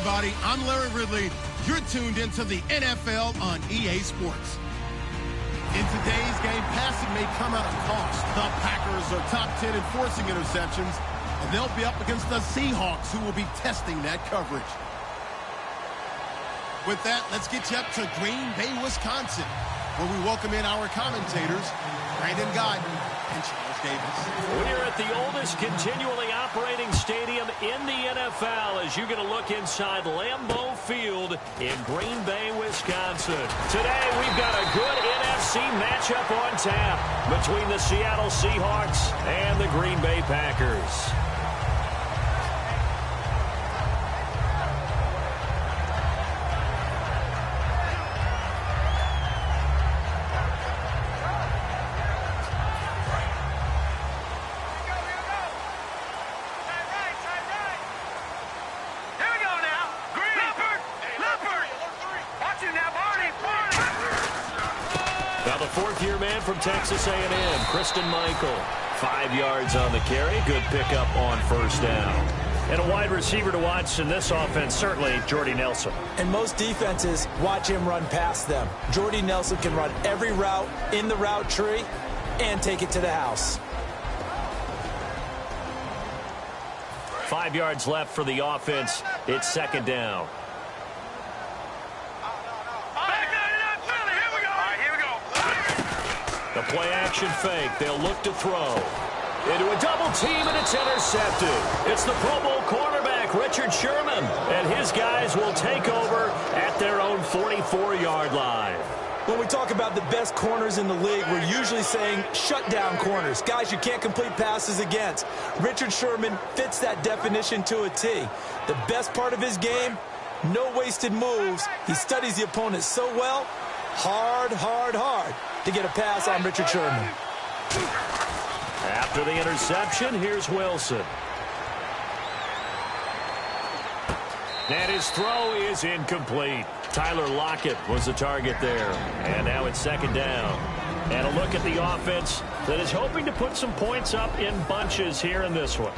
everybody. I'm Larry Ridley. You're tuned into the NFL on EA Sports. In today's game, passing may come at a cost. The Packers are top 10 in forcing interceptions, and they'll be up against the Seahawks, who will be testing that coverage. With that, let's get you up to Green Bay, Wisconsin, where we welcome in our commentators, Brandon Guyton and Charles Davis. We're at the oldest continually operating stadium in the NFL as you get a look inside Lambeau Field in Green Bay, Wisconsin. Today, we've got a good NFC matchup on tap between the Seattle Seahawks and the Green Bay Packers. Now the fourth-year man from Texas A&M, Christian Michael. 5 yards on the carry. Good pickup on first down. And a wide receiver to watch in this offense, certainly Jordy Nelson. And most defenses watch him run past them. Jordy Nelson can run every route in the route tree and take it to the house. 5 yards left for the offense. It's second down. The play-action fake. They'll look to throw. Into a double team, and it's intercepted. It's the Pro Bowl cornerback, Richard Sherman. And his guys will take over at their own 44-yard line. When we talk about the best corners in the league, we're usually saying shutdown corners. Guys you can't complete passes against. Richard Sherman fits that definition to a T. The best part of his game, no wasted moves. He studies the opponent so well. Hard to get a pass on Richard Sherman. After the interception, here's Wilson. And his throw is incomplete. Tyler Lockett was the target there. And now it's second down. And a look at the offense that is hoping to put some points up in bunches here in this one.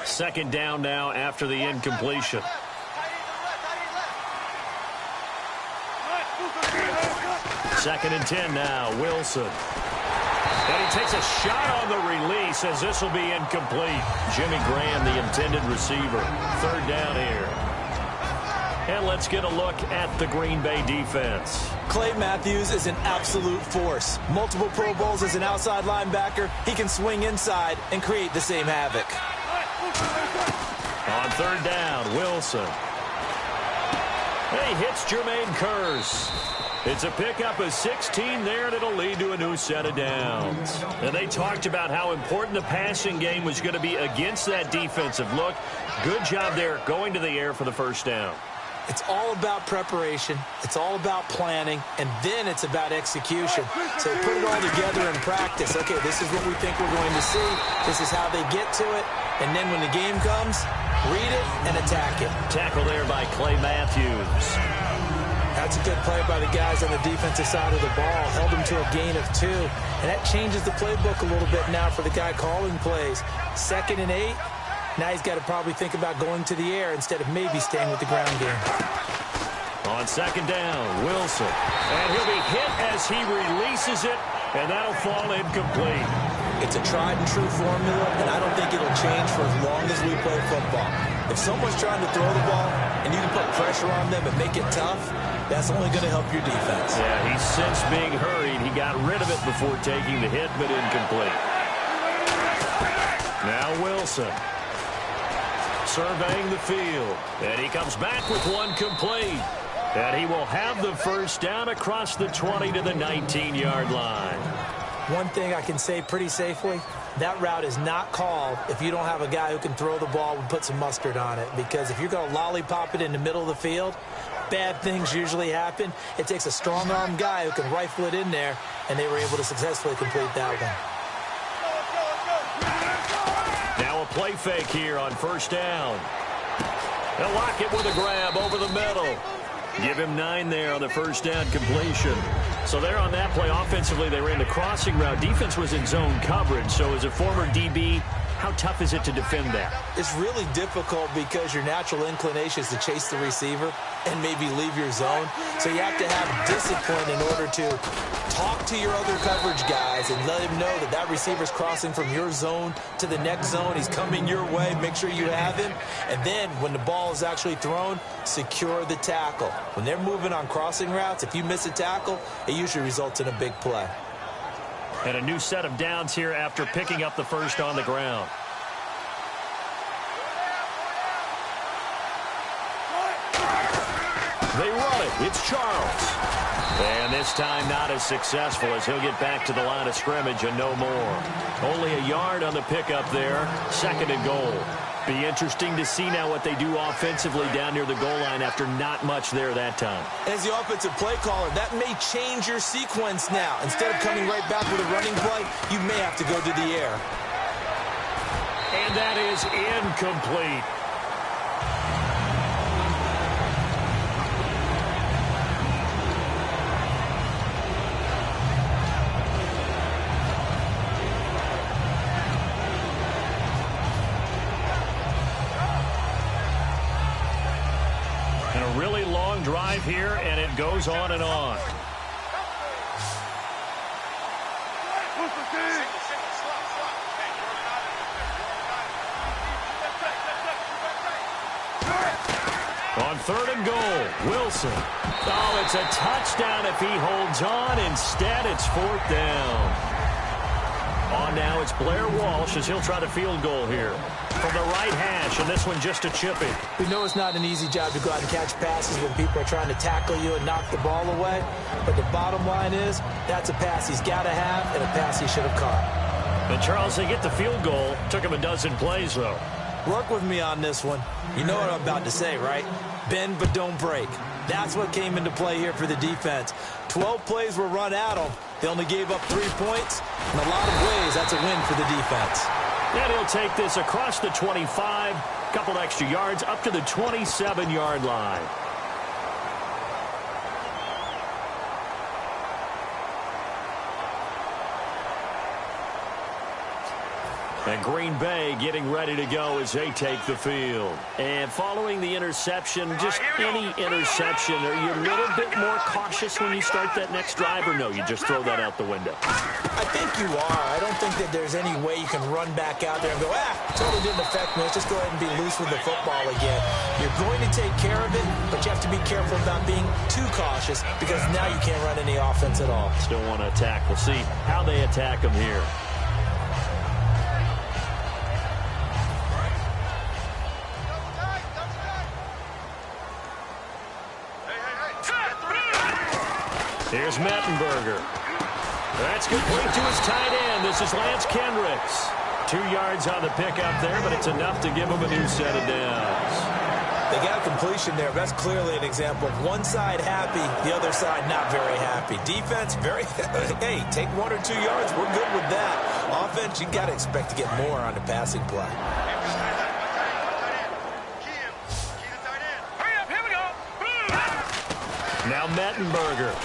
Second down now after the incompletion. Second and 10 now, Wilson. And he takes a shot on the release as this will be incomplete. Jimmy Graham, the intended receiver. Third down here. And let's get a look at the Green Bay defense. Clay Matthews is an absolute force. Multiple Pro Bowls as an outside linebacker. He can swing inside and create the same havoc. On third down, Wilson. And he hits Jermaine Kearse. It's a pickup of 16 there, and it'll lead to a new set of downs. And they talked about how important the passing game was going to be against that defensive look. Good job there going to the air for the first down. It's all about preparation. It's all about planning, and then it's about execution. So put it all together in practice. Okay, this is what we think we're going to see. This is how they get to it. And then when the game comes, read it and attack it. Tackle there by Clay Matthews. That's a good play by the guys on the defensive side of the ball. Held them to a gain of 2. And that changes the playbook a little bit now for the guy calling plays. 2nd and 8. Now he's got to probably think about going to the air instead of maybe staying with the ground game. On second down, Wilson. And he'll be hit as he releases it, and that'll fall incomplete. It's a tried-and-true formula, and I don't think it'll change for as long as we play football. If someone's trying to throw the ball and you can put pressure on them and make it tough, that's only going to help your defense. Yeah, he's since being hurried. He got rid of it before taking the hit, but incomplete. Now Wilson. Surveying the field. And he comes back with one complete. And he will have the first down across the 20 to the 19-yard line. One thing I can say pretty safely, that route is not called if you don't have a guy who can throw the ball and put some mustard on it. Because if you're going to lollipop it in the middle of the field, bad things usually happen. It takes a strong-arm guy who can rifle it in there, and they were able to successfully complete that one. Now a play fake here on first down. They'll lock it with a grab over the middle. Give him 9 there on the first down completion. So there on that play, offensively, they ran the crossing route. Defense was in zone coverage. So as a former DB, how tough is it to defend that? It's really difficult because your natural inclination is to chase the receiver and maybe leave your zone. So you have to have discipline in order to talk to your other coverage guys and let him know that that receiver's crossing from your zone to the next zone. He's coming your way. Make sure you have him. And then when the ball is actually thrown, secure the tackle. When they're moving on crossing routes, if you miss a tackle, it usually results in a big play. And a new set of downs here after picking up the first on the ground. They run it. It's Charles. And this time not as successful as he'll get back to the line of scrimmage and no more. Only a yard on the pickup there. 2nd and goal. Be interesting to see now what they do offensively down near the goal line after not much there that time. As the offensive play caller, that may change your sequence now. Instead of coming right back with a running play, you may have to go to the air. And that is incomplete. Really long drive here, and it goes on and on. On 3rd and goal, Wilson. Oh, it's a touchdown if he holds on. Instead, it's 4th down. On now, it's Blair Walsh as he'll try the field goal here. From the right hash, and this one just a chippy. We know it's not an easy job to go out and catch passes when people are trying to tackle you and knock the ball away. But the bottom line is, that's a pass he's got to have and a pass he should have caught. And Charles, they get the field goal. Took him a dozen plays, though. Work with me on this one. You know what I'm about to say, right? Bend but don't break. That's what came into play here for the defense. 12 plays were run at them. They only gave up 3 points. In a lot of ways, that's a win for the defense. And he'll take this across the 25, couple extra yards, up to the 27-yard line. And Green Bay getting ready to go as they take the field. And following the interception, just any interception, are you a little bit more cautious when you start that next drive, or no, you just throw that out the window? I think you are. I don't think that there's any way you can run back out there and go, totally didn't affect me. Let's just go ahead and be loose with the football again. You're going to take care of it, but you have to be careful about being too cautious because now you can't run any offense at all. Still want to attack. We'll see how they attack them here. Here's Mettenberger. That's complete to his tight end. This is Lance Kendricks. 2 yards on the pickup there, but it's enough to give him a new set of downs. They got a completion there. That's clearly an example of one side happy, the other side not very happy. Defense, very, hey, take 1 or 2 yards. We're good with that. Offense, you got to expect to get more on the passing play. Now Mettenberger.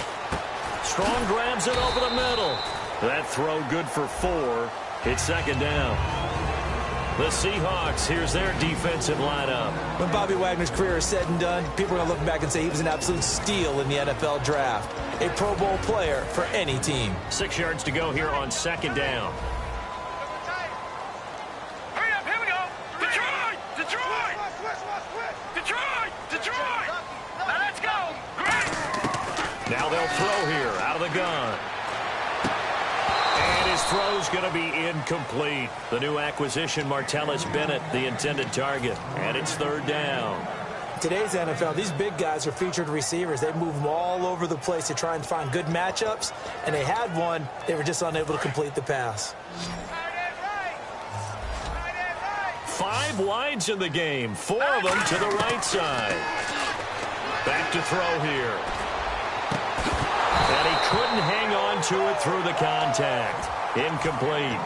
Strong grabs it over the middle. That throw good for 4. It's 2nd down. The Seahawks, here's their defensive lineup. When Bobby Wagner's career is said and done, people are going to look back and say he was an absolute steal in the NFL draft. A Pro Bowl player for any team. 6 yards to go here on 2nd down. Hurry up, here we go. Detroit! Detroit! Detroit! Detroit! Now let's go. Now they'll throw here out of the gun. And his throw's going to be incomplete. The new acquisition, Martellus Bennett, the intended target. And it's 3rd down. Today's NFL, these big guys are featured receivers. They move them all over the place to try and find good matchups. And they had one. They were just unable to complete the pass. 5 wides in the game. 4 of them to the right side. Back to throw here. And he couldn't hang on to it through the contact. Incomplete.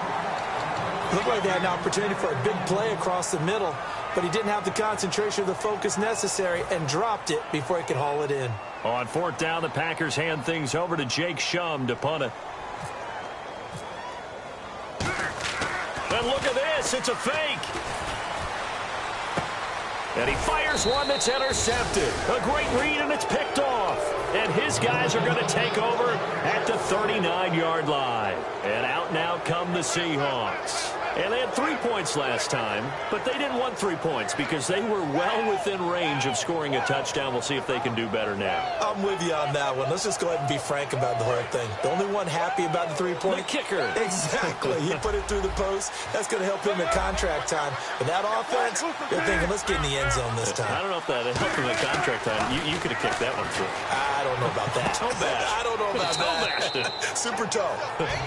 Looked like they had an opportunity for a big play across the middle. but he didn't have the concentration or the focus necessary and dropped it before he could haul it in. On fourth down, the Packers hand things over to Jake Shum to punt it. And look at this. It's a fake. And he fires one that's intercepted. A great read, and it's picked off. And his guys are going to take over at the 39-yard line. And out now come the Seahawks. And they had 3 points last time, but they didn't want 3 points because they were well within range of scoring a touchdown. We'll see if they can do better now. I'm with you on that one. Let's just go ahead and be frank about the whole thing. The only one happy about the 3-point? The kicker. Exactly. He put it through the post. That's going to help him at contract time. But that offense, they're thinking, let's get in the end zone this time. I don't know if that helped him at contract time. You could have kicked that one through. I don't know about that. Toe bash. I don't know about toe that. bashed. Super toe.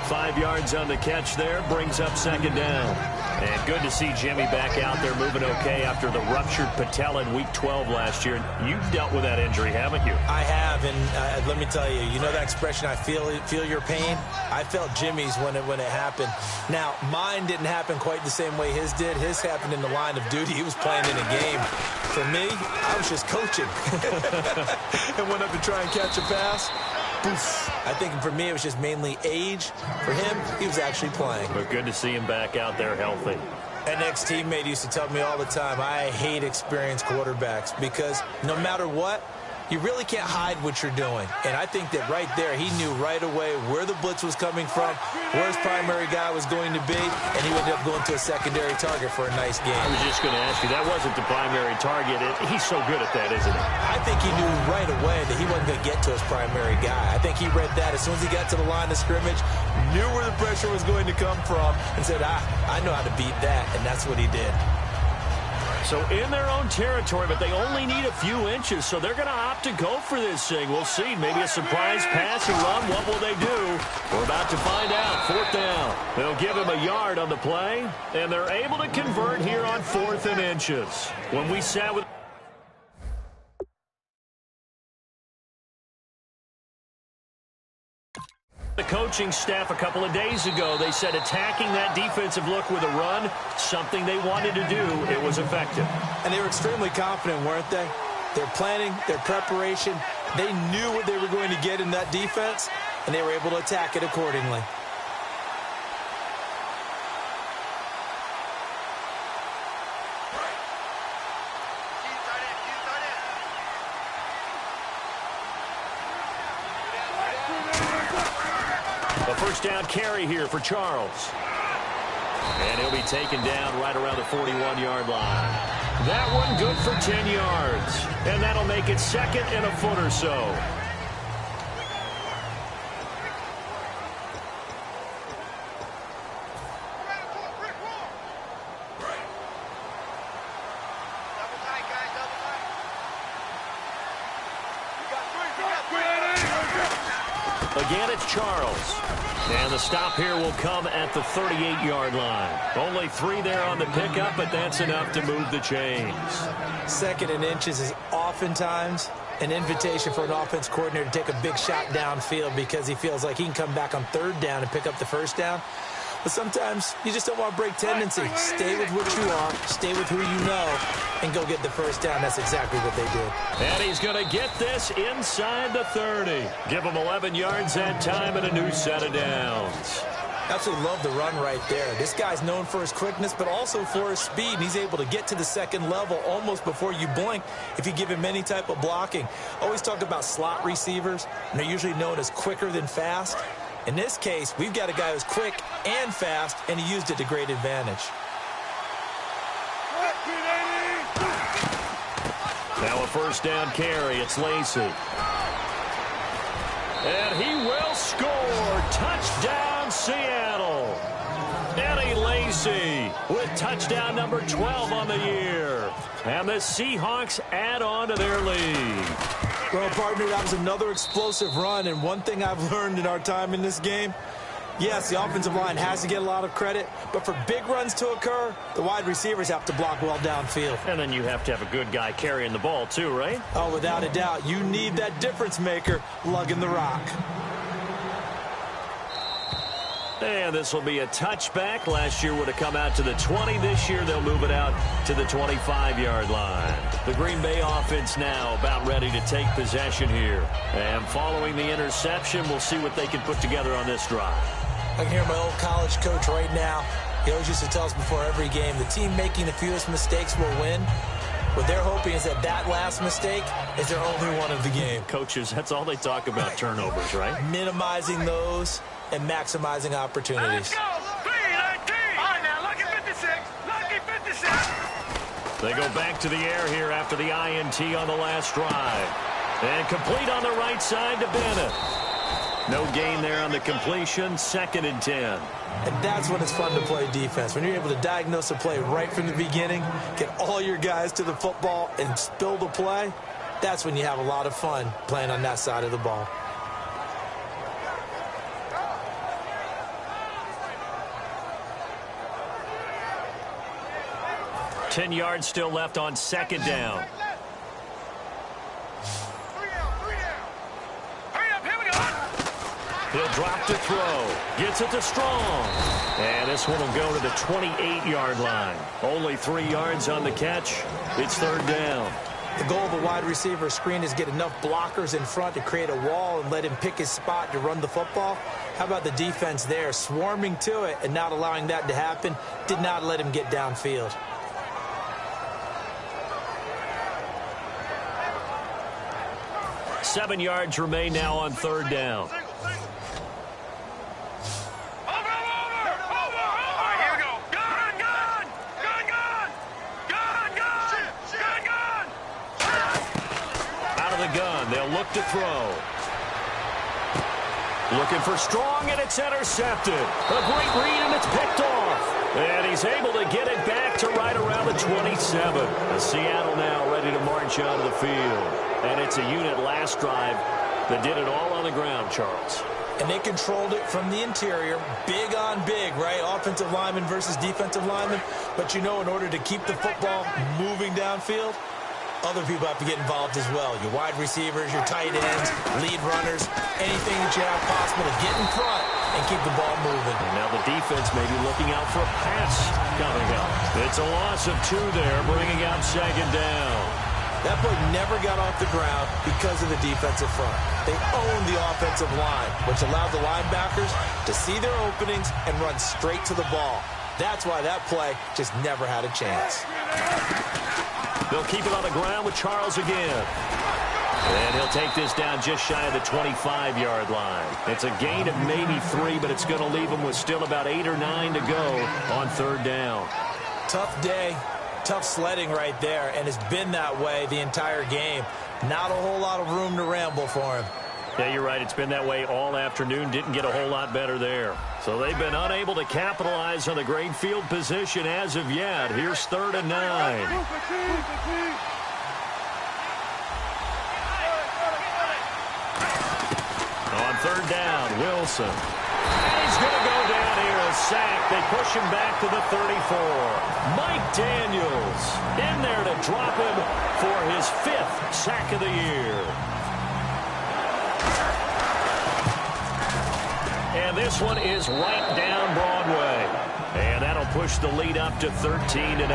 5 yards on the catch there. Brings up second down. And good to see Jimmy back out there moving okay after the ruptured patella in Week 12 last year. You've dealt with that injury, haven't you? I have, and let me tell you, you know that expression, I feel your pain? I felt Jimmy's when it happened. Now, mine didn't happen quite the same way his did. His happened in the line of duty. He was playing in a game. For me, I was just coaching. And went up to try and catch a pass. I think for me, it was just mainly age. For him, he was actually playing. But good to see him back out there healthy. An ex-teammate used to tell me all the time, I hate experienced quarterbacks because no matter what, you really can't hide what you're doing. And I think that right there, he knew right away where the blitz was coming from, where his primary guy was going to be, and he ended up going to a secondary target for a nice game. I was just going to ask you, that wasn't the primary target. He's so good at that, isn't he? I think he knew right away that he wasn't going to get to his primary guy. I think he read that as soon as he got to the line of scrimmage, knew where the pressure was going to come from, and said, I know how to beat that, and that's what he did. So in their own territory, but they only need a few inches, so they're going to opt to go for this thing. We'll see. Maybe a surprise passing run. What will they do? We're about to find out. Fourth down. They'll give him a yard on the play, and they're able to convert here on 4th and inches. When we sat with the coaching staff a couple of days ago, they said attacking that defensive look with a run, something they wanted to do. It was effective. And they were extremely confident, weren't they? Their planning, their preparation, they knew what they were going to get in that defense, and they were able to attack it accordingly. First down carry here for Charles. And he'll be taken down right around the 41-yard line. That one good for 10 yards. And that'll make it 2nd and a foot or so. Again, it's Charles. And the stop here will come at the 38-yard line. Only 3 there on the pickup, but that's enough to move the chains. 2nd and inches is oftentimes an invitation for an offense coordinator to take a big shot downfield because he feels like he can come back on 3rd down and pick up the 1st down. But sometimes you just don't want to break tendency. Stay with what you are, stay with who you know, and go get the 1st down. That's exactly what they did. And he's going to get this inside the 30. Give him 11 yards that time and a new set of downs. Absolutely love the run right there. This guy's known for his quickness, but also for his speed. He's able to get to the 2nd level almost before you blink if you give him any type of blocking. Always talk about slot receivers, and they're usually known as quicker than fast. In this case, we've got a guy who's quick and fast, and he used it to great advantage. Now a first down carry. It's Lacey. And he will score. Touchdown, Seattle. Eddie Lacey with touchdown number 12 on the year. And the Seahawks add on to their lead. Well, partner, that was another explosive run, and one thing I've learned in our time in this game, yes, the offensive line has to get a lot of credit, but for big runs to occur, the wide receivers have to block well downfield. And then you have to have a good guy carrying the ball too, right? Oh, without a doubt. You need that difference maker lugging the rock. And this will be a touchback. Last year would have come out to the 20. This year they'll move it out to the 25-yard line. The Green Bay offense now about ready to take possession here. And following the interception, we'll see what they can put together on this drive. I can hear my old college coach right now. He always used to tell us before every game, the team making the fewest mistakes will win. What they're hoping is that that last mistake is their only one of the game. Coaches, that's all they talk about, turnovers, right? Minimizing those and maximizing opportunities. Let's go. 3-19. All right, now, lucky 56. Lucky 56. They go back to the air here after the INT on the last drive. And complete on the right side to Bennett. No gain there on the completion, 2nd and 10. And that's when it's fun to play defense. When you're able to diagnose a play right from the beginning, get all your guys to the football and spill the play, that's when you have a lot of fun playing on that side of the ball. Ten yards still left on 2nd down. He'll drop to throw. Gets it to Strong. And this one will go to the 28-yard line. Only 3 yards on the catch. It's 3rd down. The goal of a wide receiver screen is get enough blockers in front to create a wall and let him pick his spot to run the football. How about the defense there? Swarming to it and not allowing that to happen. Did not let him get downfield. Seven yards remain now on 3rd down. They'll look to throw. Looking for Strong, and it's intercepted. A great read, and it's picked off. And he's able to get it back to right around the 27. Seattle now ready to march onto the field. And it's a unit last drive that did it all on the ground, Charles. And they controlled it from the interior. Big on big, right? Offensive lineman versus defensive lineman. But you know, in order to keep the football moving downfield, other people have to get involved as well. Your wide receivers, your tight ends, lead runners, anything that you have possible to get in front and keep the ball moving. And now the defense may be looking out for a pass coming up. It's a loss of 2 there, bringing out 2nd down. That play never got off the ground because of the defensive front. They owned the offensive line, which allowed the linebackers to see their openings and run straight to the ball. That's why that play just never had a chance. They'll keep it on the ground with Charles again. And he'll take this down just shy of the 25-yard line. It's a gain of maybe 3, but it's going to leave them with still about 8 or 9 to go on 3rd down. Tough day, tough sledding right there, and it's been that way the entire game. Not a whole lot of room to ramble for him. Yeah, you're right. It's been that way all afternoon. Didn't get a whole lot better there. So they've been unable to capitalize on the great field position as of yet. Here's 3rd and 9. On 3rd down, Wilson. And he's going to go down here, a sack. They push him back to the 34. Mike Daniels in there to drop him for his 5th sack of the year. And this one is right down Broadway. And that'll push the lead up to 13-0.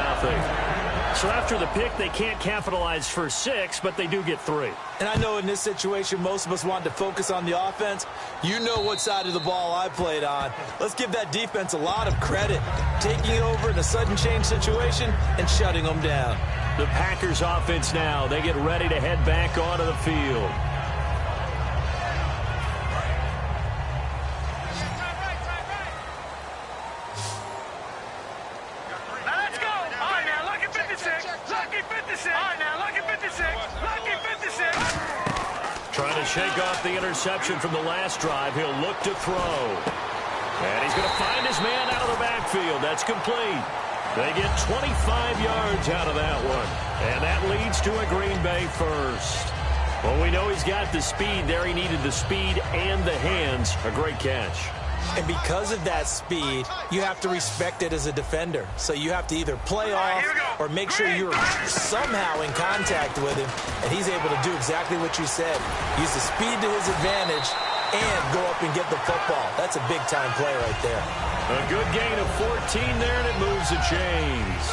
So after the pick, they can't capitalize for 6, but they do get 3. And I know in this situation, most of us want to focus on the offense. You know what side of the ball I played on. Let's give that defense a lot of credit. Taking it over in a sudden change situation and shutting them down. The Packers offense now, they get ready to head back onto the field. Trying to shake off the interception from the last drive. He'll look to throw. And he's going to find his man out of the backfield. That's complete. They get 25 yards out of that one. And that leads to a Green Bay first. Well, we know he's got the speed there. He needed the speed and the hands. A great catch. And because of that speed, you have to respect it as a defender. So you have to either play off or make sure you're somehow in contact with him. And he's able to do exactly what you said. Use the speed to his advantage and go up and get the football. That's a big-time play right there. A good gain of 14 there, and it moves the chains.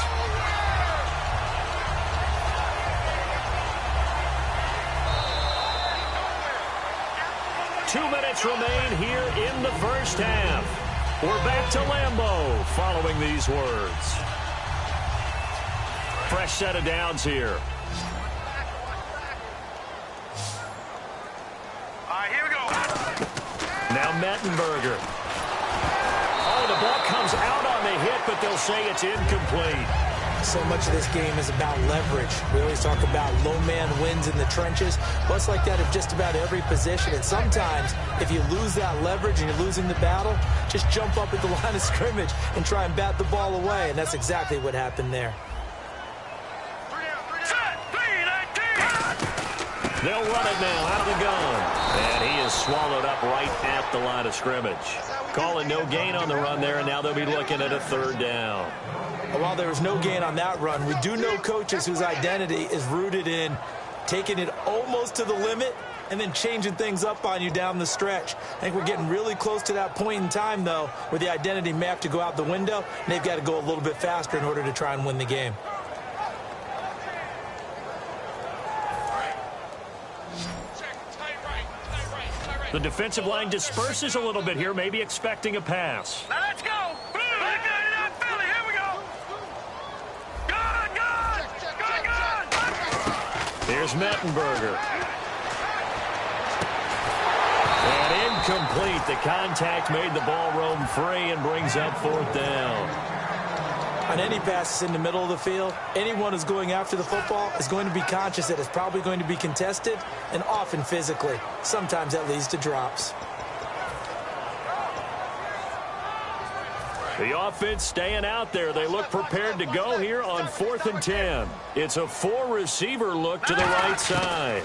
Two minutes remain here in the first half. We're back to Lambeau following these words. Fresh set of downs here. All right, here we go. Now Mettenberger. Oh, the ball comes out on the hit, but they'll say it's incomplete. So much of this game is about leverage. We always talk about low man wins in the trenches. Well, it's like that at just about every position. And sometimes, if you lose that leverage and you're losing the battle, just jump up at the line of scrimmage and try and bat the ball away. And that's exactly what happened there. They'll run it now out of the gun. And he is swallowed up right at the line of scrimmage. Calling no gain on the run there, and now they'll be looking at a third down. While there was no gain on that run, we do know coaches whose identity is rooted in taking it almost to the limit and then changing things up on you down the stretch. I think we're getting really close to that point in time, though, where the identity may have to go out the window, and they've got to go a little bit faster in order to try and win the game. The defensive line disperses a little bit here, maybe expecting a pass. Now let's go. Philly, here we go. Good. Here's Mettenberger. And incomplete. The contact made the ball roam free and brings up fourth down. On any passes in the middle of the field, anyone who's going after the football is going to be conscious that it's probably going to be contested and often physically. Sometimes that leads to drops. The offense staying out there. They look prepared to go here on 4th and 10. It's a four-receiver look to the right side.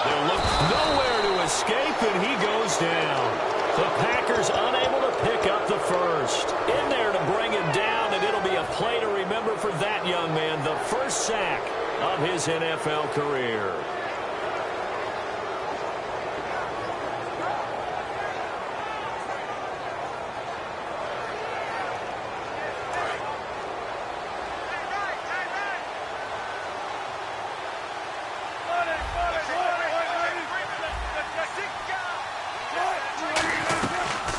They'll look nowhere to escape, and he goes down. The Packers unable to pick up the first. In there to bring him down, and it'll be a play to remember for that young man. The first sack of his NFL career.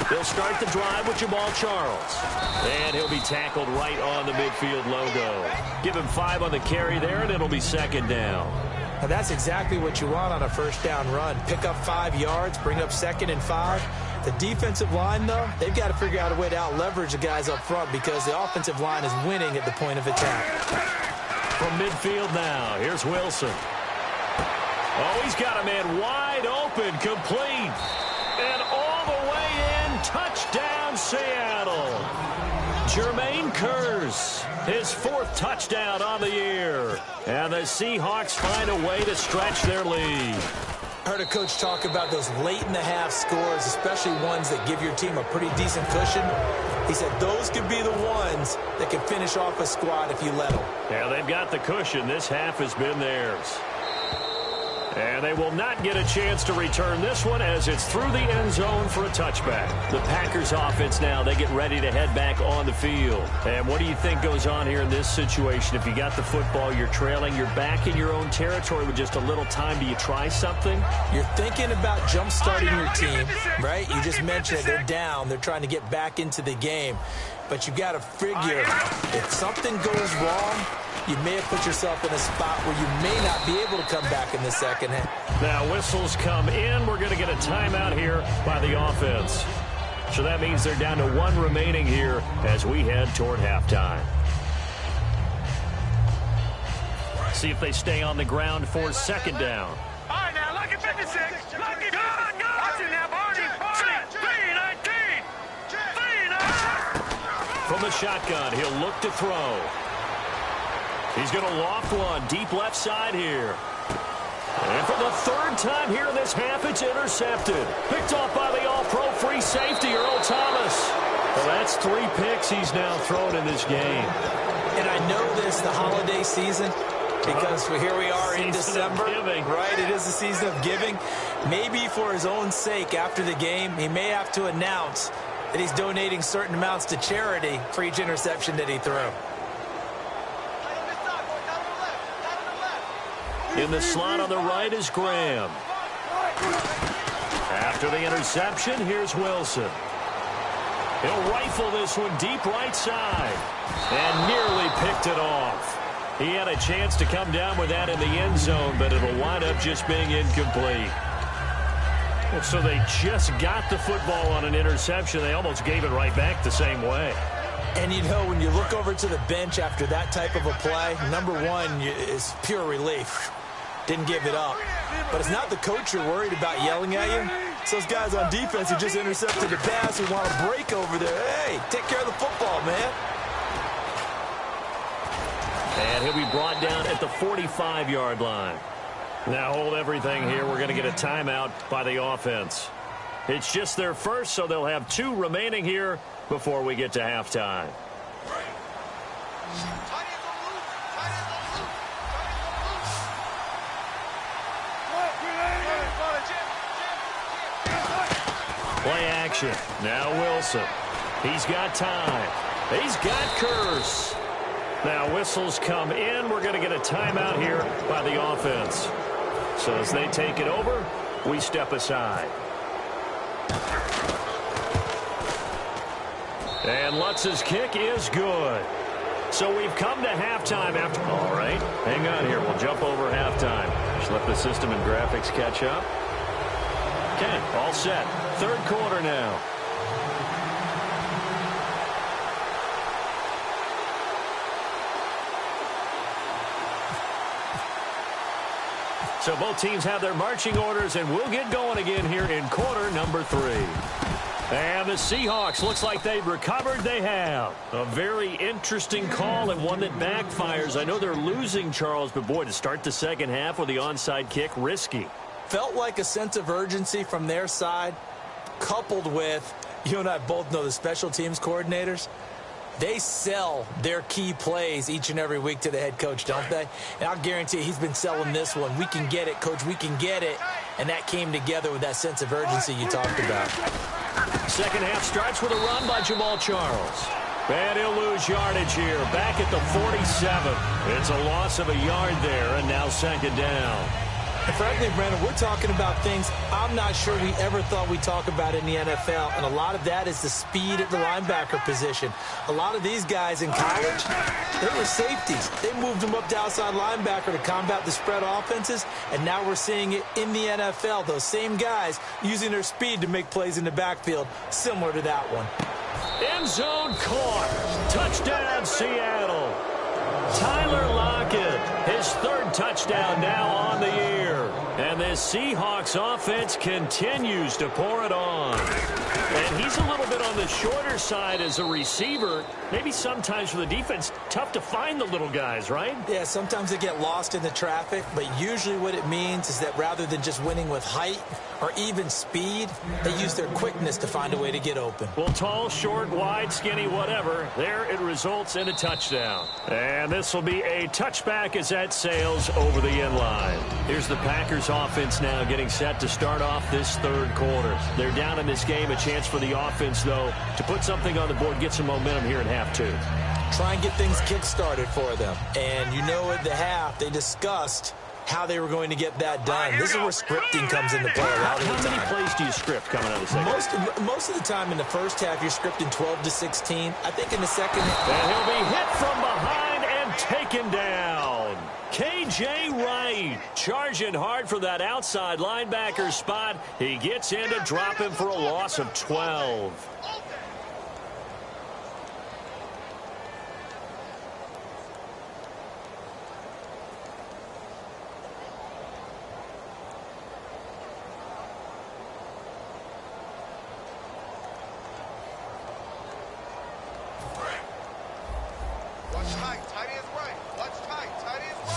They'll start the drive with Jamal Charles. And he'll be tackled right on the midfield logo. Give him 5 on the carry there, and it'll be second down. Now that's exactly what you want on a first down run. Pick up 5 yards, bring up 2nd and 5. The defensive line, though, they've got to figure out a way to out-leverage the guys up front because the offensive line is winning at the point of attack. From midfield now, here's Wilson. Oh, he's got a man wide open, complete. And all the way in, touchdown Seattle. Jermaine Kearse, his 4th touchdown on the year. And the Seahawks find a way to stretch their lead. I heard a coach talk about those late-in-the-half scores, especially ones that give your team a pretty decent cushion. He said those could be the ones that can finish off a squad if you let them. Yeah, they've got the cushion. This half has been theirs. And they will not get a chance to return this one as it's through the end zone for a touchback. The Packers offense now, they get ready to head back on the field. And what do you think goes on here in this situation? If you got the football, you're trailing, you're back in your own territory with just a little time. Do you try something? You're thinking about jump-starting your team, right? You just mentioned it. They're down. They're trying to get back into the game. But you got to figure if something goes wrong, you may have put yourself in a spot where you may not be able to come back in the second half. Now whistles come in. We're going to get a timeout here by the offense. So that means they're down to 1 remaining here as we head toward halftime. See if they stay on the ground for 2nd down. All right, now, lucky 56. Lucky, go. Watch it now, Barney. 3-19. 3-19. From the shotgun, he'll look to throw. He's going to loft one deep left side here. And for the 3rd time here in this half, it's intercepted. Picked off by the all-pro free safety, Earl Thomas. Well, that's 3 picks he's now thrown in this game. And I know this, the holiday season, because here we are in December, right? It is the season of giving. Maybe for his own sake, after the game, he may have to announce that he's donating certain amounts to charity for each interception that he threw. In the slot on the right is Graham. After the interception, here's Wilson. He'll rifle this one deep right side and nearly picked it off. He had a chance to come down with that in the end zone, but it'll wind up just being incomplete. Well, so they just got the football on an interception. They almost gave it right back the same way. And you know, when you look over to the bench after that type of a play, number one is pure relief. Didn't give it up. But it's not the coach you're worried about yelling at you. It's those guys on defense who just intercepted the pass who want to break over there. Hey, take care of the football, man. And he'll be brought down at the 45-yard line. Now hold everything here. We're going to get a timeout by the offense. It's just their first, so they'll have 2 remaining here before we get to halftime. Play action. Now Wilson. He's got time. He's got Curse. Now whistles come in. We're going to get a timeout here by the offense. So as they take it over, we step aside. And Lutz's kick is good. So we've come to halftime after. All right, hang on here. We'll jump over halftime. Just let the system and graphics catch up. Okay, all set. Third quarter now. So both teams have their marching orders, and we'll get going again here in quarter number 3. And the Seahawks, looks like they've recovered. They have. A very interesting call and one that backfires. I know they're losing, Charles, but boy, to start the second half with the onside kick, risky. Felt like a sense of urgency from their side, coupled with, you and I both know the special teams coordinators. They sell their key plays each and every week to the head coach, don't they? And I'll guarantee you he's been selling this one. We can get it, coach, we can get it. And that came together with that sense of urgency you talked about. Second half starts with a run by Jamal Charles. And he'll lose yardage here, back at the 47. It's a loss of a yard there, and now second down. And frankly, Brandon, we're talking about things I'm not sure we ever thought we'd talk about in the NFL, and a lot of that is the speed at the linebacker position. A lot of these guys in college, they were safeties. They moved them up to outside linebacker to combat the spread offenses, and now we're seeing it in the NFL. Those same guys using their speed to make plays in the backfield, similar to that one. End zone caught. Touchdown, Seattle. Tyler Lockett, his 3rd touchdown now on the year. And this Seahawks offense continues to pour it on. And he's a little bit on the shorter side as a receiver. Maybe sometimes for the defense, tough to find the little guys, right? Yeah, sometimes they get lost in the traffic, but usually what it means is that rather than just winning with height or even speed, they use their quickness to find a way to get open. Well, tall, short, wide, skinny, whatever, there it results in a touchdown. And this will be a touchback as that sails over the end line. Here's the Packers offense now getting set to start off this third quarter. They're down in this game. A chance for the offense, though, to put something on the board, get some momentum here in half 2. Try and get things kick-started for them. And you know at the half, they discussed how they were going to get that done. This is where scripting comes into play a lot of the time. How many plays do you script coming out of the second? Most of the time in the first half, you're scripting 12 to 16. I think in the second half. And he'll be hit from behind and taken down. K.J. Wright charging hard for that outside linebacker spot. He gets in to drop him for a loss of 12.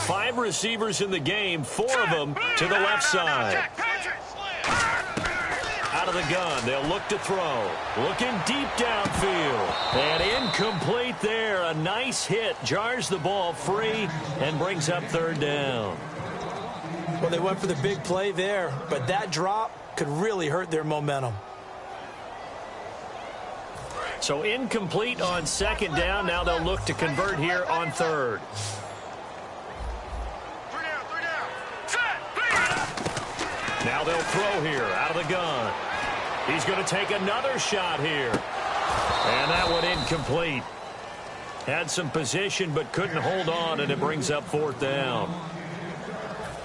Five receivers in the game, 4 of them to the left side. Out out of the gun. They'll look to throw. Looking deep downfield. And incomplete there. A nice hit. Jars the ball free and brings up third down. Well, they went for the big play there, but that drop could really hurt their momentum. So incomplete on second down. Now they'll look to convert here on third. Now they'll throw here out of the gun. He's going to take another shot here. And that one incomplete. Had some position but couldn't hold on, and it brings up fourth down.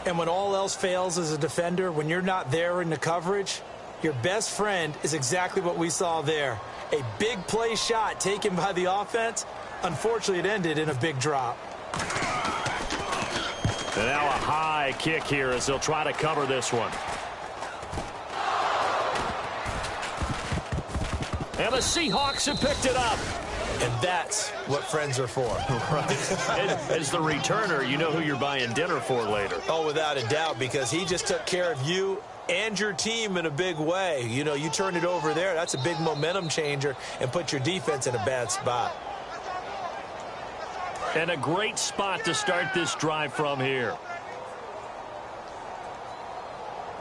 And when all else fails as a defender, when you're not there in the coverage, your best friend is exactly what we saw there. A big play shot taken by the offense. Unfortunately, it ended in a big drop. And now a high kick here as they'll try to cover this one. And the Seahawks have picked it up. And that's what friends are for. Right. As the returner, you know who you're buying dinner for later. Oh, without a doubt, because he just took care of you and your team in a big way. You know, you turn it over there. That's a big momentum changer and put your defense in a bad spot. And a great spot to start this drive from here.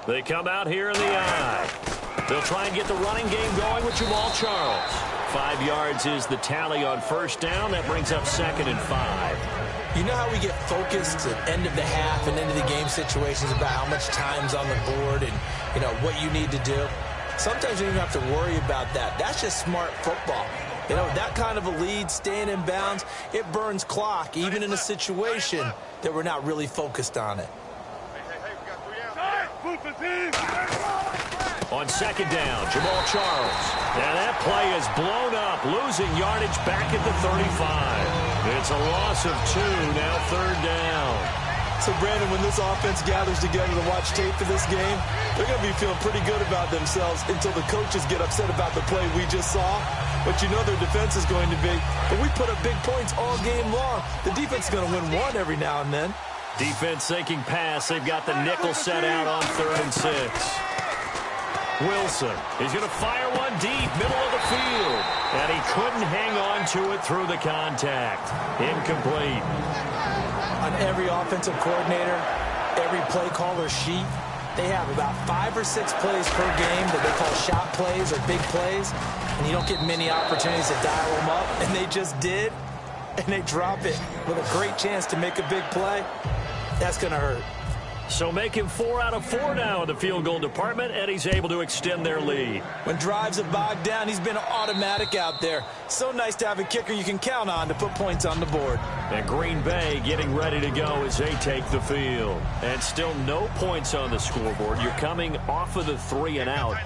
They come out here in the eye. They'll try and get the running game going with Jamal Charles. 5 yards is the tally on first down. That brings up 2nd and 5. You know how we get focused at end of the half and into the game situations about how much time's on the board and, you know, what you need to do? Sometimes you don't even have to worry about that. That's just smart football. You know, that kind of a lead, staying in bounds, it burns clock, even in a situation that we're not really focused on it. On second down, Jamal Charles. And that play is blown up, losing yardage back at the 35. It's a loss of 2, now third down. So, Brandon, when this offense gathers together to watch tape for this game, they're going to be feeling pretty good about themselves until the coaches get upset about the play we just saw. But you know their defense is going to be, but we put up big points all game long. The defense is going to win one every now and then. Defense sinking pass. They've got the nickel set out on 3rd and 6. Wilson, he's going to fire one deep, middle of the field. And he couldn't hang on to it through the contact. Incomplete. On every offensive coordinator, every play caller sheet, they have about 5 or 6 plays per game that they call shot plays or big plays. And you don't get many opportunities to dial them up. And they just did. And they drop it with a great chance to make a big play. That's going to hurt. So make him 4 out of 4 now in the field goal department, and he's able to extend their lead. When drives are bogged down, he's been automatic out there. So nice to have a kicker you can count on to put points on the board. And Green Bay getting ready to go as they take the field. And still no points on the scoreboard. You're coming off of the 3 and out.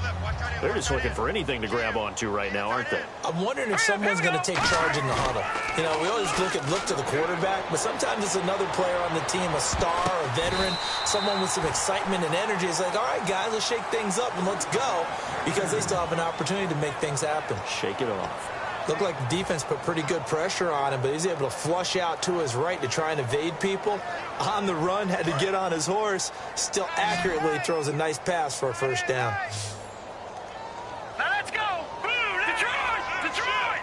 They're just looking for anything to grab onto right now, aren't they? I'm wondering if someone's going to take charge in the huddle. You know, we always look to the quarterback, but sometimes it's another player on the team, a star, a veteran, someone with some excitement and energy. It's like, all right, guys, let's shake things up and let's go, because they still have an opportunity to make things happen. Shake it off. Looked like the defense put pretty good pressure on him, but he's able to flush out to his right to try and evade people. On the run, had to get on his horse. Still accurately throws a nice pass for a first down. Now let's go! Detroit! Detroit!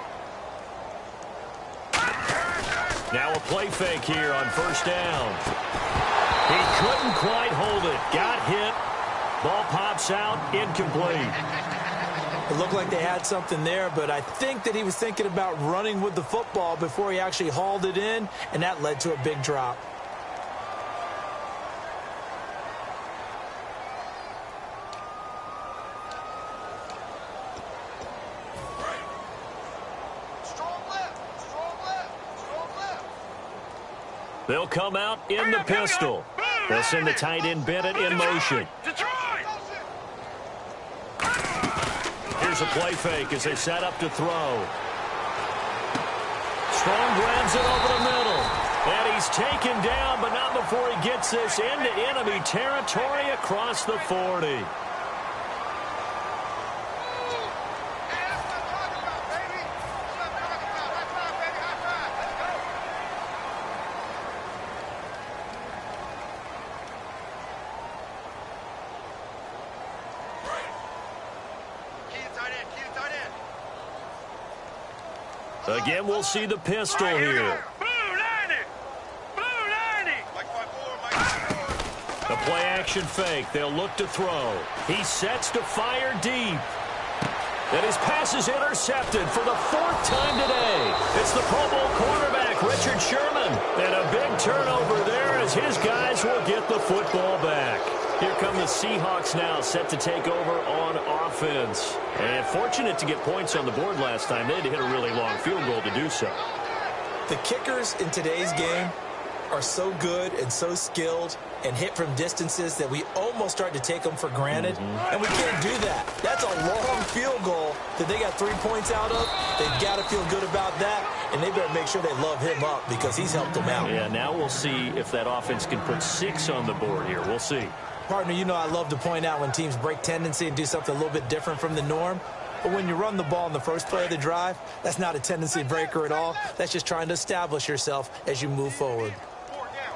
Now a play fake here on first down. He couldn't quite hold it. Got hit. Ball pops out. Incomplete. It looked like they had something there, but I think that he was thinking about running with the football before he actually hauled it in, and that led to a big drop. They'll come out in the pistol. They'll send the tight end Bennett in motion. Here's a play fake as they set up to throw. Strong grabs it over the middle. And he's taken down, but not before he gets this into enemy territory across the 40. Again, we'll see the pistol here. The play-action fake. They'll look to throw. He sets to fire deep. And his pass is intercepted for the fourth time today. It's the Pro Bowl quarterback, Richard Sherman. And a big turnover there as his guys will get the football back. Here come the Seahawks now, set to take over on offense. And fortunate to get points on the board last time. They had to hit a really long field goal to do so. The kickers in today's game are so good and so skilled and hit from distances that we almost start to take them for granted. And we can't do that. That's a long field goal that they got 3 points out of. They've got to feel good about that, and they better make sure they love him up because he's helped them out. Yeah, now we'll see if that offense can put 6 on the board here. We'll see. Partner, you know I love to point out when teams break tendency and do something a little bit different from the norm. But when you run the ball in the first play of the drive, that's not a tendency breaker at all. That's just trying to establish yourself as you move forward.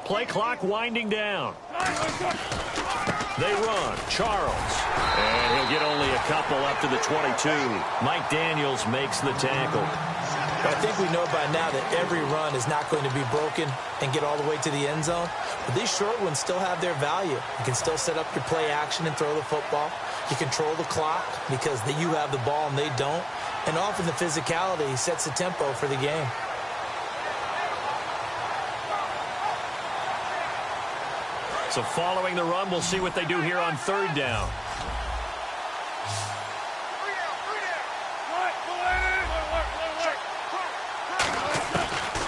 Play clock winding down. They run. Charles. And he'll get only a couple up to the 22. Mike Daniels makes the tackle. But I think we know by now that every run is not going to be broken and get all the way to the end zone. But these short ones still have their value. You can still set up your play action and throw the football. You control the clock because you have the ball and they don't. And often the physicality sets the tempo for the game. So following the run, we'll see what they do here on third down.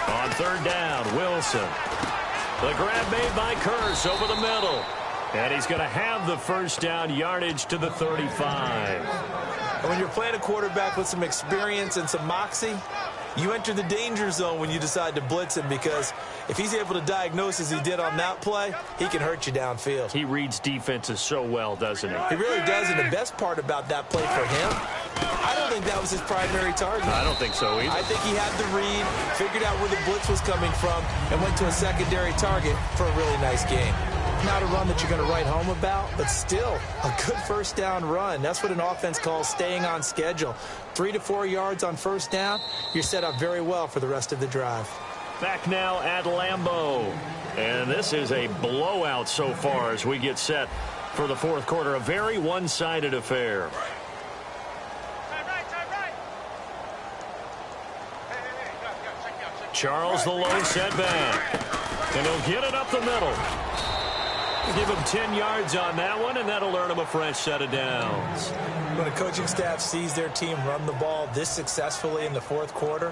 On third down, Wilson. The grab made by Kearse over the middle. And he's going to have the first down yardage to the 35. And when you're playing a quarterback with some experience and some moxie, you enter the danger zone when you decide to blitz him because if he's able to diagnose as he did on that play, he can hurt you downfield. He reads defenses so well, doesn't he? He really does, and the best part about that play for him, I don't think that was his primary target. I don't think so either. I think he had the read, figured out where the blitz was coming from, and went to a secondary target for a really nice game. Not a run that you're going to write home about, but still a good first down run. That's what an offense calls staying on schedule. 3 to 4 yards on first down, you're set up very well for the rest of the drive. Back now at Lambeau. And this is a blowout so far as we get set for the fourth quarter. A very one-sided affair. Charles the low setback. And he'll get it up the middle. Give him 10 yards on that one, and that'll earn him a fresh set of downs. When a coaching staff sees their team run the ball this successfully in the fourth quarter,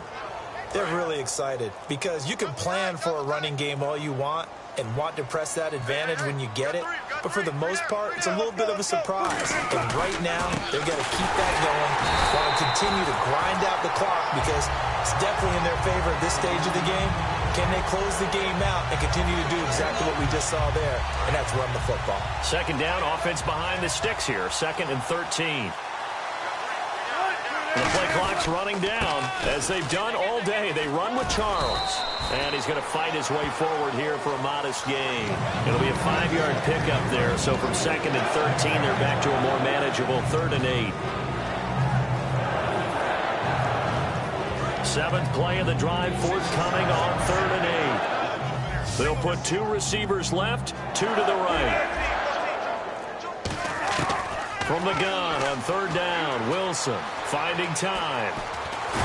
they're really excited because you can plan for a running game all you want and want to press that advantage when you get it. But for the most part, it's a little bit of a surprise. And right now, they've got to keep that going while continue to grind out the clock because it's definitely in their favor at this stage of the game. Can they close the game out and continue to do exactly what we just saw there? And that's run the football. Second down, offense behind the sticks here. 2nd and 13. The play clock's running down as they've done all day. They run with Charles. And he's going to fight his way forward here for a modest gain. It'll be a 5-yard pickup there. So from 2nd and 13, they're back to a more manageable 3rd and 8. 7th play of the drive, forthcoming on 3rd and 8. They'll put 2 receivers left, 2 to the right. From the gun on 3rd down, Wilson finding time.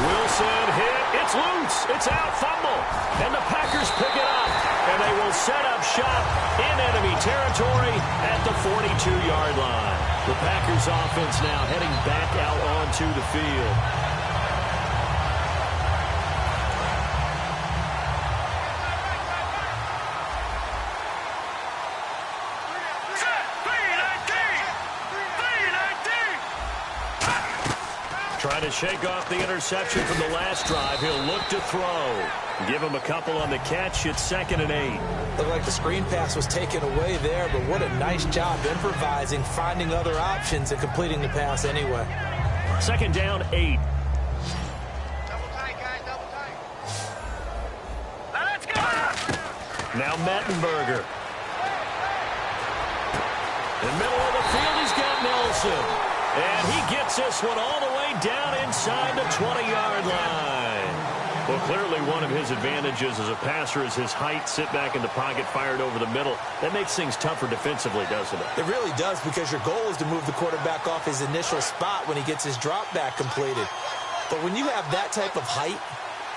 Wilson hit. It's loose. It's out. Fumble. And the Packers pick it up. And they will set up shop in enemy territory at the 42-yard line. The Packers offense now heading back out onto the field. Trying to shake off the interception from the last drive. He'll look to throw. Give him a couple on the catch. It's 2nd and 8. Looked like the screen pass was taken away there, but what a nice job improvising, finding other options, and completing the pass anyway. 2nd down, 8. Double tight, guys, double tight. Let's go! Now Mettenberger. In the middle of the field, he's got Nelson. And he gets this one all the way down inside the 20-yard line. Well, clearly one of his advantages as a passer is his height. Sit back in the pocket, fired over the middle. That makes things tougher defensively, doesn't it? It really does, because your goal is to move the quarterback off his initial spot when he gets his drop back completed. But when you have that type of height,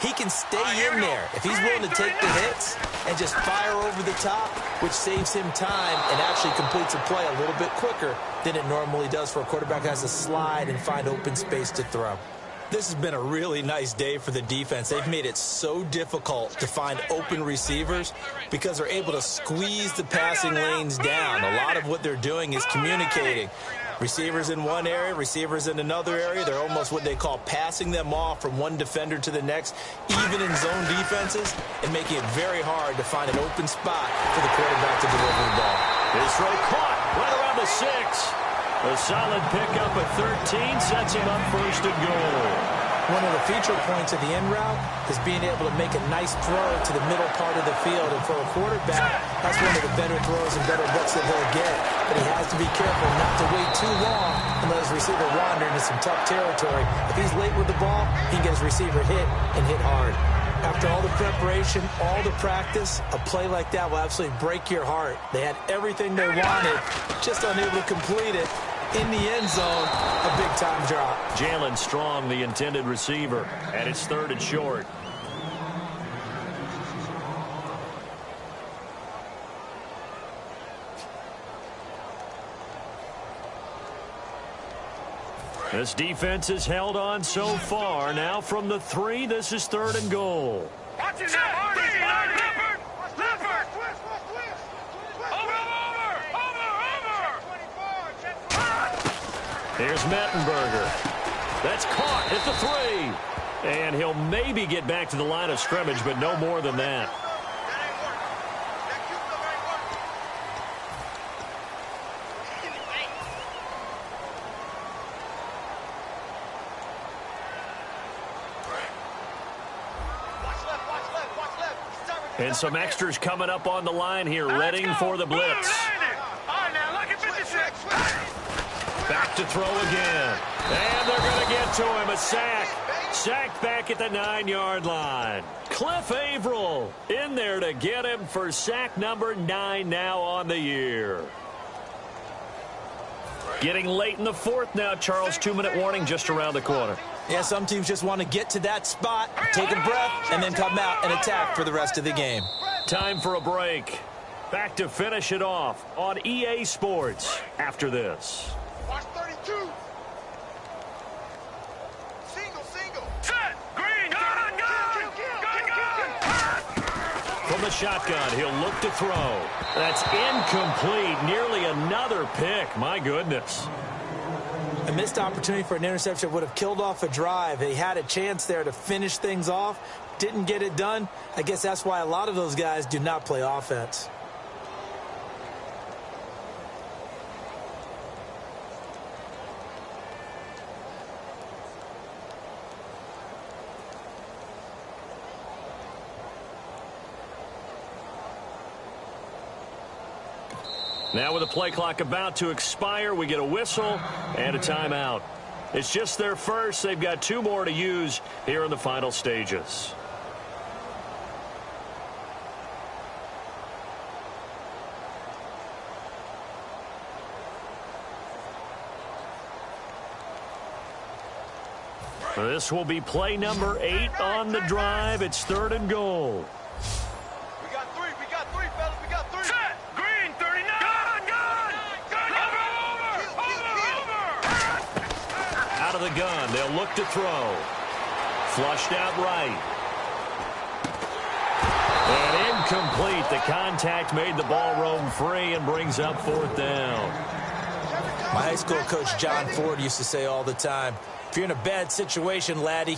he can stay in there if he's willing to take the hits and just fire over the top, which saves him time and actually completes a play a little bit quicker than it normally does for a quarterback who has to slide and find open space to throw. This has been a really nice day for the defense. They've made it so difficult to find open receivers because they're able to squeeze the passing lanes down. A lot of what they're doing is communicating. Receivers in one area, receivers in another area. They're almost what they call passing them off from one defender to the next, even in zone defenses, and making it very hard to find an open spot for the quarterback to deliver the ball. His throw caught right around the 6. A solid pickup at 13 sets him up first and goal. One of the feature points of the end route is being able to make a nice throw to the middle part of the field. And for a quarterback, that's one of the better throws and better looks that he'll get. But he has to be careful not to wait too long and let his receiver wander into some tough territory. If he's late with the ball, he can get his receiver hit and hit hard. After all the preparation, all the practice, a play like that will absolutely break your heart. They had everything they wanted, just unable to complete it. In the end zone, a big-time drop. Jalen Strong, the intended receiver, and it's 3rd and short. This defense has held on so far. Now from the 3, this is 3rd and goal. Watch it now, Leopard! Leopard! Over! Here's Mettenberger. That's caught at the 3. And he'll maybe get back to the line of scrimmage, but no more than that. And some extras coming up on the line here, readying for the blitz. Back to throw again. And they're going to get to him. A sack. Sacked back at the 9-yard line. Cliff Averill in there to get him for sack number 9 now on the year. Getting late in the 4th now, Charles. 2-minute warning just around the corner. Yeah, some teams just want to get to that spot, take a breath, and then come out and attack for the rest of the game. Time for a break. Back to finish it off on EA Sports after this. Watch 32. Single. Set. Green. Gun. From the shotgun, he'll look to throw. That's incomplete. Nearly another pick. My goodness. A missed opportunity for an interception would have killed off a drive. He had a chance there to finish things off. Didn't get it done. I guess that's why a lot of those guys do not play offense. Now with the play clock about to expire, we get a whistle and a timeout. It's just their first. They've got 2 more to use here in the final stages. This will be play number 8 on the drive. It's 3rd and goal. We got 3, fellas. We got 3. Set. Green, 39. Gun. Over. Out of the gun. They'll look to throw. Flushed out right. And incomplete. The contact made the ball roam free and brings up 4th down. My high school coach, John Ford, used to say all the time, if you're in a bad situation, laddie,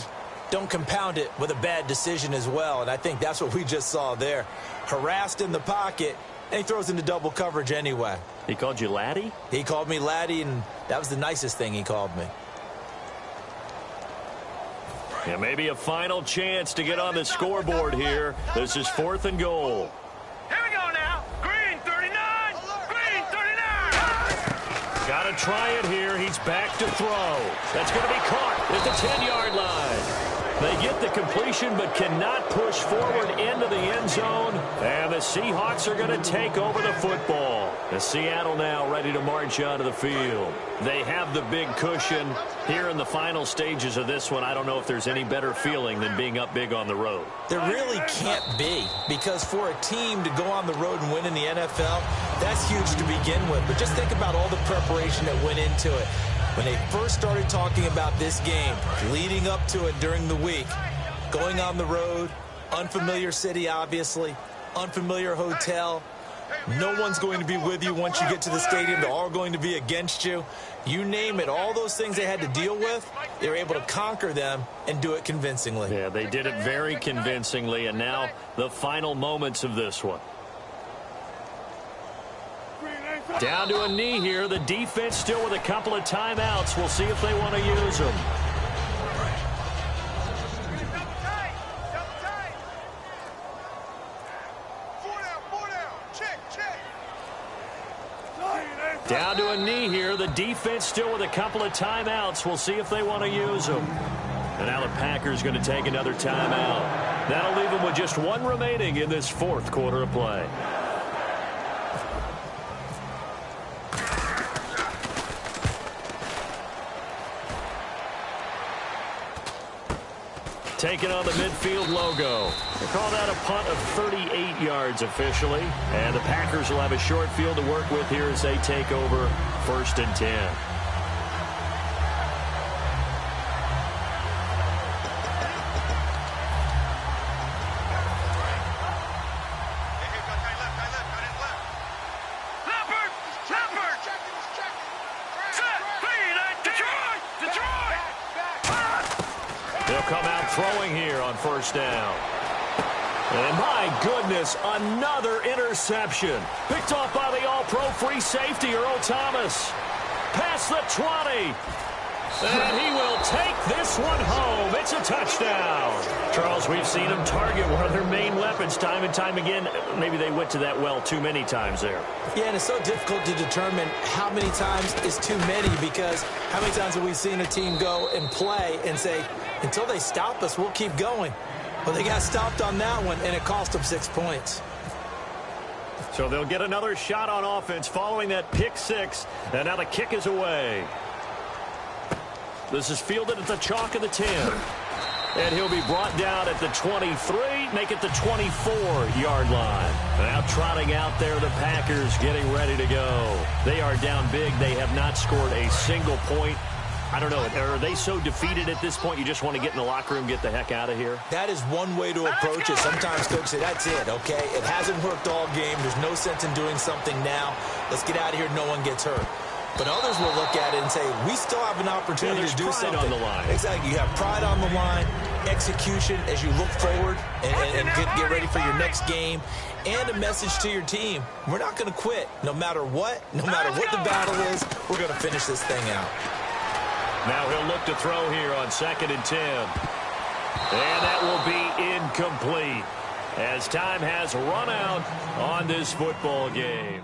don't compound it with a bad decision as well. And I think that's what we just saw there. Harassed in the pocket, and he throws into double coverage anyway. He called you laddie? He called me laddie, and that was the nicest thing he called me. And maybe a final chance to get on the scoreboard here. This is 4th and goal. Here we go now. Green, 39. Green, 39. Got going to try it here. He's back to throw. That's going to be caught at the 10-yard line. They get the completion but cannot push forward into the end zone. And the Seahawks are going to take over the football. The Seattle now ready to march onto the field. They have the big cushion. Here in the final stages of this one, I don't know if there's any better feeling than being up big on the road. There really can't be, because for a team to go on the road and win in the NFL, that's huge to begin with. But just think about all the preparation that went into it. When they first started talking about this game, leading up to it during the week, going on the road, unfamiliar city, obviously, unfamiliar hotel. No one's going to be with you once you get to the stadium. They're all going to be against you. You name it, all those things they had to deal with, they were able to conquer them and do it convincingly. Yeah, they did it very convincingly, and now the final moments of this one. Down to a knee here. The defense still with a couple of timeouts. We'll see if they want to use them. Down to a knee here. The defense still with a couple of timeouts. We'll see if they want to use them. And now the Packers going to take another timeout. That'll leave them with just one remaining in this fourth quarter of play. Taking on the midfield logo. They call that a punt of 38 yards officially. And the Packers will have a short field to work with here as they take over 1st and 10. Throwing here on 1st down. And my goodness, another interception. Picked off by the all-pro free safety, Earl Thomas. Past the 20. And he will take this one home. It's a touchdown. Charles, we've seen him target one of their main weapons time and time again. Maybe they went to that well too many times there. Yeah, and it's so difficult to determine how many times is too many, because how many times have we seen a team go and play and say, until they stop us, we'll keep going. Well, they got stopped on that one, and it cost them 6 points. So they'll get another shot on offense following that pick six, and now the kick is away. This is fielded at the chalk of the 10. And he'll be brought down at the 23, make it the 24-yard line. Now trotting out there, the Packers getting ready to go. They are down big. They have not scored a single point. I don't know, are they so defeated at this point you just want to get in the locker room, get the heck out of here? That is one way to approach it. Sometimes coaches say, that's it, okay? It hasn't worked all game. There's no sense in doing something now. Let's get out of here. No one gets hurt. But others will look at it and say, we still have an opportunity to do something. On the line. Exactly. You have pride on the line, execution as you look forward and get ready for your next game, and a message to your team. We're not going to quit. No matter what the battle is, we're going to finish this thing out. Now he'll look to throw here on 2nd and 10. And that will be incomplete as time has run out on this football game.